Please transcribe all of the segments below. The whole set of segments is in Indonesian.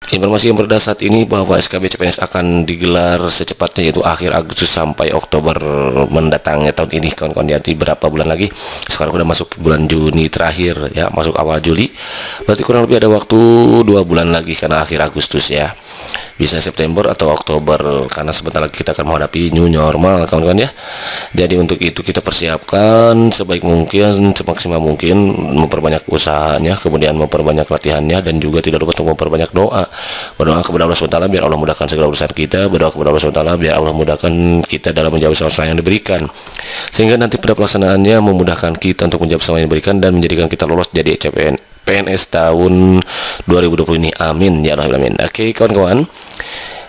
Informasi yang beredar saat ini bahwa SKB CPNS akan digelar secepatnya, yaitu akhir Agustus sampai Oktober mendatangnya tahun ini, kawan-kawan. Jadi berapa bulan lagi? Sekarang udah masuk bulan Juni terakhir ya, masuk awal Juli. Berarti kurang lebih ada waktu 2 bulan lagi karena akhir Agustus ya. Bisa September atau Oktober karena sebentar lagi kita akan menghadapi new normal, kawan-kawan ya. Jadi untuk itu kita persiapkan sebaik mungkin, semaksimal mungkin, memperbanyak usahanya, kemudian memperbanyak latihannya, dan juga tidak lupa untuk memperbanyak doa. Berdoa kepada Allah SWT biar Allah mudahkan segala urusan kita, berdoa kepada Allah SWT biar Allah mudahkan kita dalam menjawab soal yang diberikan, sehingga nanti pada pelaksanaannya memudahkan kita untuk menjawab soal yang diberikan dan menjadikan kita lolos jadi PNS tahun 2020 ini. Amin ya rabbal alamin. Oke, kawan-kawan,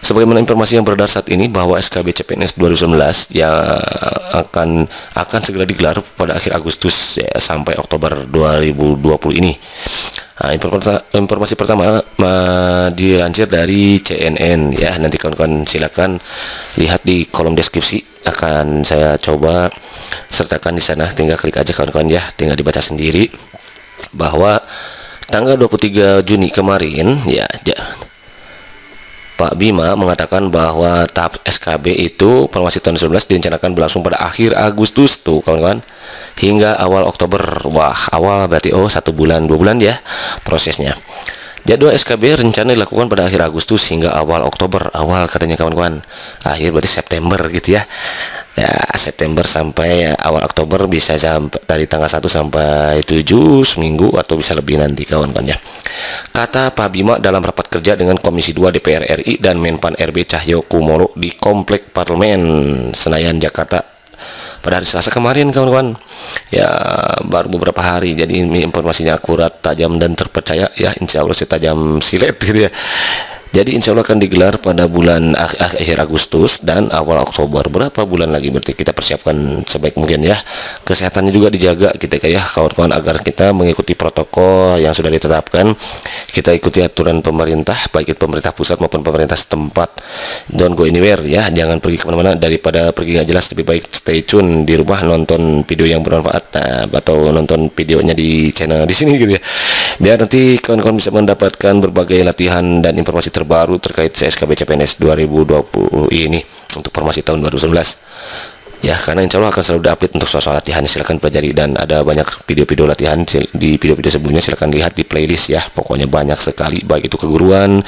sebagaimana informasi yang beredar saat ini bahwa SKB CPNS 2019 yang akan segera digelar pada akhir Agustus ya, sampai Oktober 2020 ini. Nah, informasi pertama dilansir dari CNN ya. Nanti kawan-kawan silakan lihat di kolom deskripsi, akan saya coba sertakan di sana. Tinggal klik aja kawan-kawan ya, tinggal dibaca sendiri bahwa tanggal 23 Juni kemarin ya, Pak Bima mengatakan bahwa tahap SKB itu formasi tahun 2019 direncanakan berlangsung pada akhir Agustus tuh kawan-kawan hingga awal Oktober. Wah, awal berarti 1 bulan 2 bulan ya prosesnya. Jadwal SKB rencana dilakukan pada akhir Agustus hingga awal Oktober. Awal katanya kawan-kawan, akhir berarti September gitu ya. Ya, September sampai awal Oktober, bisa dari tanggal 1 sampai 7 seminggu atau bisa lebih nanti kawan-kawan ya. Kata Pak Bima dalam rapat kerja dengan Komisi 2 DPR RI dan Menpan RB Cahyo Kumolo di Komplek Parlemen Senayan Jakarta pada hari Selasa kemarin kawan-kawan ya, baru beberapa hari. Jadi ini informasinya akurat, tajam dan terpercaya ya, insya Allah setajam silet gitu ya. Jadi insya Allah akan digelar pada bulan akhir Agustus dan awal Oktober. Berapa bulan lagi berarti kita persiapkan sebaik mungkin ya. Kesehatannya juga dijaga kita ya kawan-kawan, agar kita mengikuti protokol yang sudah ditetapkan. Kita ikuti aturan pemerintah, baik itu pemerintah pusat maupun pemerintah setempat. Don't go anywhere ya, jangan pergi kemana-mana. Daripada pergi nggak jelas, lebih baik stay tune di rumah, nonton video yang bermanfaat atau nonton videonya di channel di sini gitu ya, biar nanti kawan-kawan bisa mendapatkan berbagai latihan dan informasi terbaru terkait SKB CPNS 2020 ini untuk formasi tahun 2019 ya, karena insya Allah akan selalu update untuk soal latihan. Silahkan pelajari, dan ada banyak video-video latihan di video-video sebelumnya, silahkan lihat di playlist ya. Pokoknya banyak sekali, baik itu keguruan,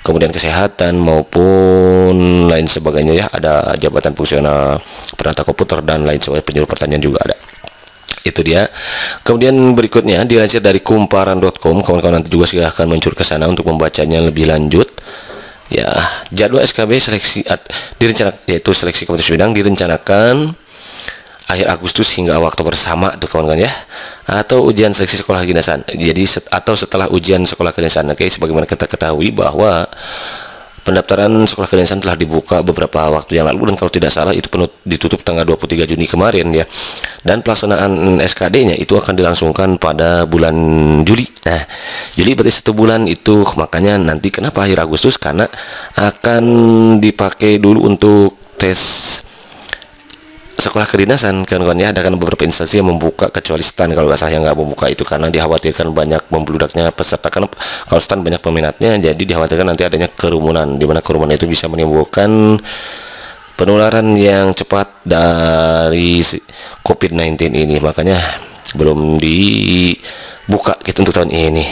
kemudian kesehatan maupun lain sebagainya ya. Ada jabatan fungsional penata komputer dan lain sebagainya, penyuluh pertanian juga ada. Itu dia. Kemudian berikutnya dilansir dari kumparan.com, kawan-kawan nanti juga silahkan mencur ke sana untuk membacanya lebih lanjut ya. Jadwal SKB seleksi direncanakan, yaitu seleksi kompetensi bidang, direncanakan akhir Agustus hingga awal Oktober, sama tuh kawan-kawan ya, atau ujian seleksi sekolah kedinasan. Jadi atau setelah ujian sekolah kedinasan. Oke, sebagaimana kita ketahui bahwa pendaftaran sekolah kedinasan telah dibuka beberapa waktu yang lalu, dan kalau tidak salah itu ditutup tanggal 23 Juni kemarin ya. Dan pelaksanaan SKD-nya itu akan dilangsungkan pada bulan Juli. Nah, Juli berarti 1 bulan itu, makanya nanti kenapa akhir Agustus, karena akan dipakai dulu untuk tes sekolah kedinasan kawan-kawan ya. Ada kan beberapa instansi yang membuka, kecuali STAN kalau nggak salah yang nggak membuka itu, karena dikhawatirkan banyak membludaknya peserta. Kan kalau STAN banyak peminatnya, jadi dikhawatirkan nanti adanya kerumunan, di mana kerumunan itu bisa menimbulkan penularan yang cepat dari COVID-19 ini. Makanya belum dibuka gitu untuk tahun ini.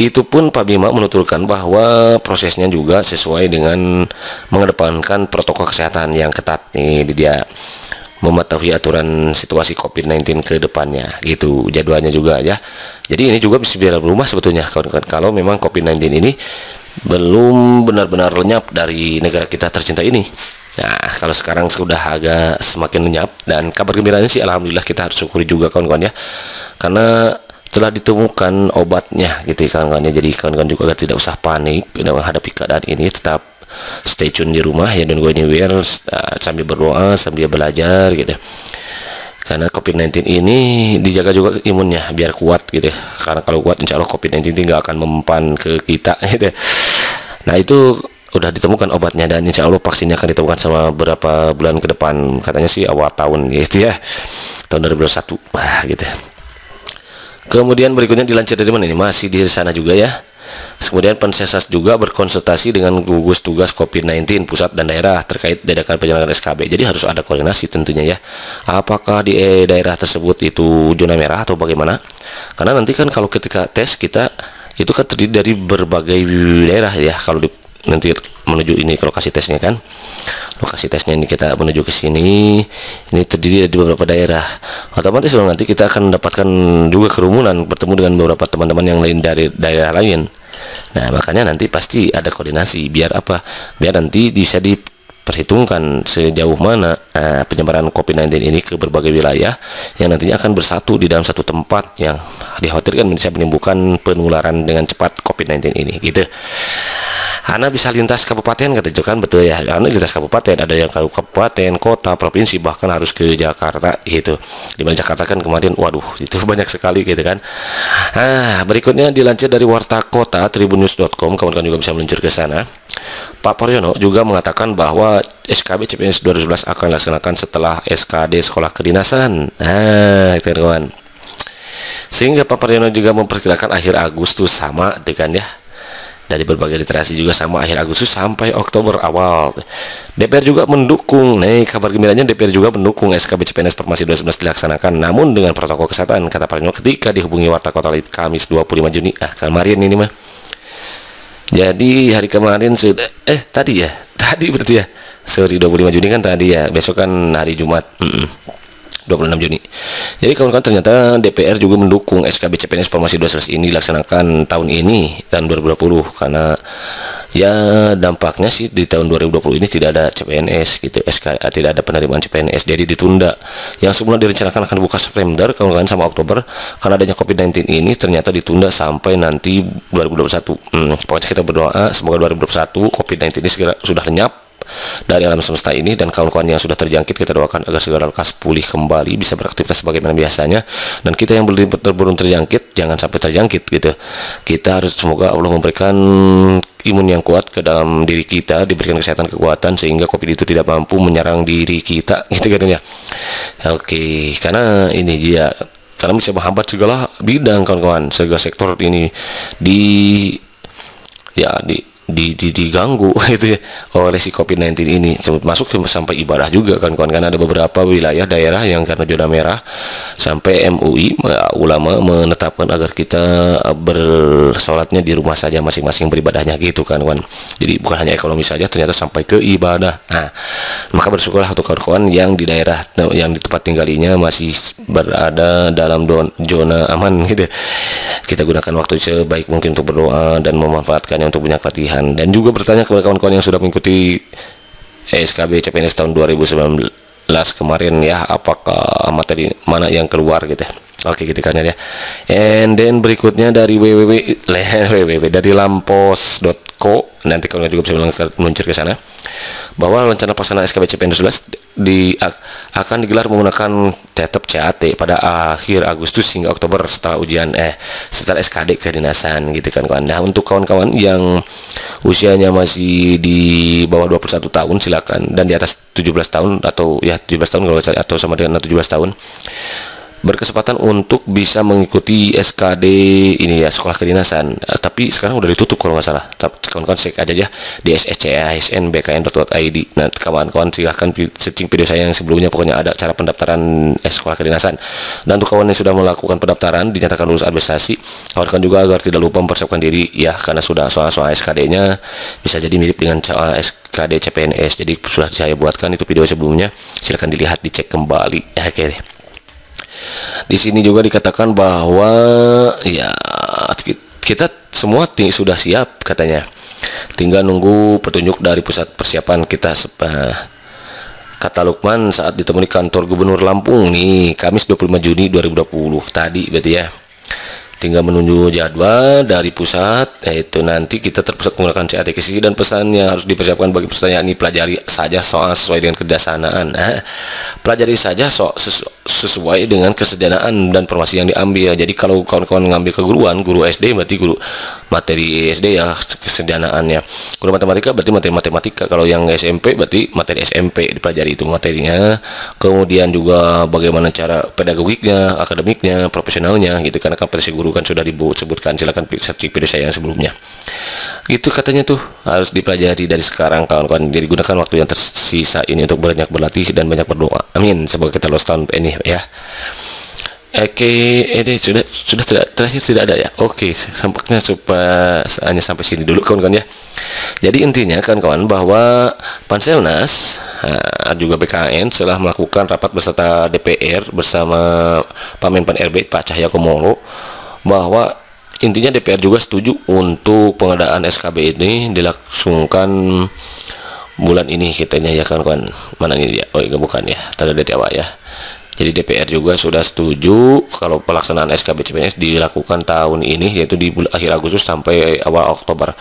Itu pun Pak Bima menuturkan bahwa prosesnya juga sesuai dengan mengedepankan protokol kesehatan yang ketat. Nih dia mematuhi aturan situasi COVID-19 ke depannya gitu jadwalnya juga ya. Jadi ini juga bisa dalam rumah sebetulnya kawan-kawan, kalau memang COVID-19 ini belum benar-benar lenyap dari negara kita tercinta ini. Nah, kalau sekarang sudah agak semakin lenyap, dan kabar gembiranya sih alhamdulillah kita harus syukuri juga kawan-kawan ya, karena telah ditemukan obatnya gitu kawan-kawan ya. Jadi kawan-kawan juga tidak usah panik dalam menghadapi keadaan ini, tetap stay tune di rumah ya, don't go anywhere, sambil berdoa, sambil belajar gitu. Karena COVID-19 ini dijaga juga imunnya biar kuat gitu. Karena kalau kuat insya Allah COVID-19 nggak akan mempan ke kita gitu. Nah, itu udah ditemukan obatnya, dan insya Allah vaksinnya akan ditemukan sama beberapa bulan ke depan, katanya sih awal tahun gitu ya, tahun 2021 gitu. Kemudian berikutnya dilansir dari mana ini, masih di sana juga ya. Kemudian Pensesas juga berkonsultasi dengan gugus tugas COVID-19 pusat dan daerah terkait dadakan penyelenggaraan SKB. Jadi harus ada koordinasi tentunya ya. Apakah di daerah tersebut itu zona merah atau bagaimana? Karena nanti kan kalau ketika tes kita itu kan terdiri dari berbagai daerah ya. Kalau nanti menuju ini ke lokasi tesnya kan, lokasi tesnya ini kita menuju ke sini, ini terdiri dari beberapa daerah. Otomatis nanti kita akan mendapatkan juga kerumunan, bertemu dengan beberapa teman-teman yang lain dari daerah lain. Nah makanya nanti pasti ada koordinasi, biar apa? Biar nanti bisa diperhitungkan sejauh mana penyebaran COVID-19 ini ke berbagai wilayah yang nantinya akan bersatu di dalam satu tempat yang dikhawatirkan bisa menimbulkan penularan dengan cepat COVID-19 ini gitu. Karena bisa lintas kabupaten kata itu kan, betul ya, karena lintas kabupaten, ada yang kabupaten, kota, provinsi, bahkan harus ke Jakarta gitu. Dimana Jakarta kan kemarin waduh itu banyak sekali gitu kan. Berikutnya dilansir dari Warta Kota tribunnews.com, kawan-kawan juga bisa meluncur ke sana. Pak Paryono juga mengatakan bahwa SKB CPNS 2011 akan dilaksanakan setelah SKD sekolah kedinasan. Kawan-kawan. Sehingga Pak Paryono juga memperkirakan akhir Agustus sama dengan ya. Dari berbagai literasi juga sama akhir Agustus sampai Oktober awal. DPR juga mendukung, kabar gembiranya DPR juga mendukung SKB CPNS Formasi 2011 dilaksanakan, namun dengan protokol kesehatan, kata Paryono ketika dihubungi Warta Kota Kamis 25 Juni. Kemarin ini mah. Jadi hari kemarin sudah tadi berarti ya. Sorry, 25 Juni kan tadi ya. Besok kan hari Jumat. 26 Juni. Jadi kawan-kawan, ternyata DPR juga mendukung SKB CPNS Formasi 2011 ini dilaksanakan tahun ini dan 2020, karena ya dampaknya sih di tahun 2020 ini tidak ada CPNS gitu, tidak ada penerimaan CPNS, jadi ditunda. Yang semula direncanakan akan buka September kawan-kawan sama Oktober, karena adanya COVID-19 ini ternyata ditunda sampai nanti 2021. Pokoknya kita berdoa semoga 2021 COVID-19 ini segera sudah lenyap dari alam semesta ini, dan kawan-kawan yang sudah terjangkit kita doakan agar segera lekas pulih kembali, bisa beraktivitas sebagaimana biasanya, dan kita yang belum terjangkit jangan sampai terjangkit gitu. Kita harus semoga Allah memberikan imun yang kuat ke dalam diri kita, diberikan kesehatan, kekuatan sehingga COVID itu tidak mampu menyerang diri kita gitu kan ya. Oke, karena ini dia, karena bisa menghambat segala bidang kawan-kawan, segala sektor ini diganggu gitu ya oleh si COVID-19 ini, masuk sampai ibadah juga kan kawan, karena ada beberapa wilayah daerah yang karena zona merah sampai MUI ulama menetapkan agar kita bersolatnya di rumah saja masing-masing beribadahnya gitu kan kawan. Jadi bukan hanya ekonomi saja, ternyata sampai ke ibadah. Maka bersyukurlah untuk kawan-kawan yang di daerah yang di tempat tinggalinya masih berada dalam zona aman gitu. Kita gunakan waktu sebaik mungkin untuk berdoa dan memanfaatkannya untuk banyak latihan, dan juga bertanya kepada kawan-kawan yang sudah mengikuti SKB CPNS tahun 2019 kemarin ya, apakah materi mana yang keluar gitu. Oke gitu kan ya. And then berikutnya dari www dari lampos.co, nanti kalian juga bisa meluncur ke sana, bahwa rencana pelaksanaan SKB CPNS 2011 akan digelar menggunakan tetap CAT pada akhir Agustus hingga Oktober setelah setelah SKD kedinasan gitu kan kawan. Nah, untuk kawan-kawan yang usianya masih di bawah 21 tahun silakan, dan di atas 17 tahun atau ya 17 tahun kalau atau sama dengan 17 tahun berkesempatan untuk bisa mengikuti SKD ini ya, sekolah kedinasan. Tapi sekarang udah ditutup kalau nggak salah. Kawan-kawan cek aja ya di sscasnbkn.id. Nah kawan-kawan silahkan searching video saya yang sebelumnya, pokoknya ada cara pendaftaran sekolah kedinasan. Dan untuk kawan yang sudah melakukan pendaftaran dinyatakan lulus administrasi, kawan-kawan juga agar tidak lupa mempersiapkan diri ya, karena sudah soal-soal SKD-nya bisa jadi mirip dengan SKD CPNS. Jadi sudah saya buatkan itu video sebelumnya, silahkan dilihat, dicek kembali ya. Oke. Di sini juga dikatakan bahwa ya kita semua sudah siap katanya, tinggal nunggu petunjuk dari pusat persiapan kita, kata Lukman saat ditemui kantor Gubernur Lampung nih Kamis 25 Juni 2020 tadi berarti ya. Tinggal menunggu jadwal dari pusat, yaitu nanti kita terpusat menggunakan CAT KCC, dan pesan yang harus dipersiapkan bagi pertanyaan ini, pelajari saja soal sesuai dengan kedasaraan. Pelajari saja sesuai dengan kesederhanaan dan informasi yang diambil. Jadi kalau kawan-kawan ngambil keguruan, guru SD berarti guru materi SD ya kesederhanaannya. Kalau matematika berarti materi matematika, kalau yang SMP berarti materi SMP dipelajari itu materinya. Kemudian juga bagaimana cara pedagogiknya, akademiknya, profesionalnya gitu, karena kompetensi guru kan sudah disebutkan, silakan cek video saya yang sebelumnya. Itu katanya tuh harus dipelajari dari sekarang kawan-kawan. Jadi gunakan waktu yang tersisa ini untuk banyak berlatih dan banyak berdoa. Amin. Semoga kita lulus tahun ini ya. Oke, ini sudah terakhir tidak ada ya. Oke, sampaknya supaya hanya sampai sini dulu kawan-kawan ya. Jadi intinya kawan-kawan bahwa Panselnas juga BKN telah melakukan rapat beserta DPR bersama Pak Menpan RB Pak Cahyokumolo, bahwa intinya DPR juga setuju untuk pengadaan SKB ini dilangsungkan bulan ini katanya ya kawan-kawan. Mana ini dia? Oh iya, bukan ya, tanda dari awal ya. Jadi DPR juga sudah setuju kalau pelaksanaan SKB CPNS dilakukan tahun ini, yaitu di akhir Agustus sampai awal Oktober.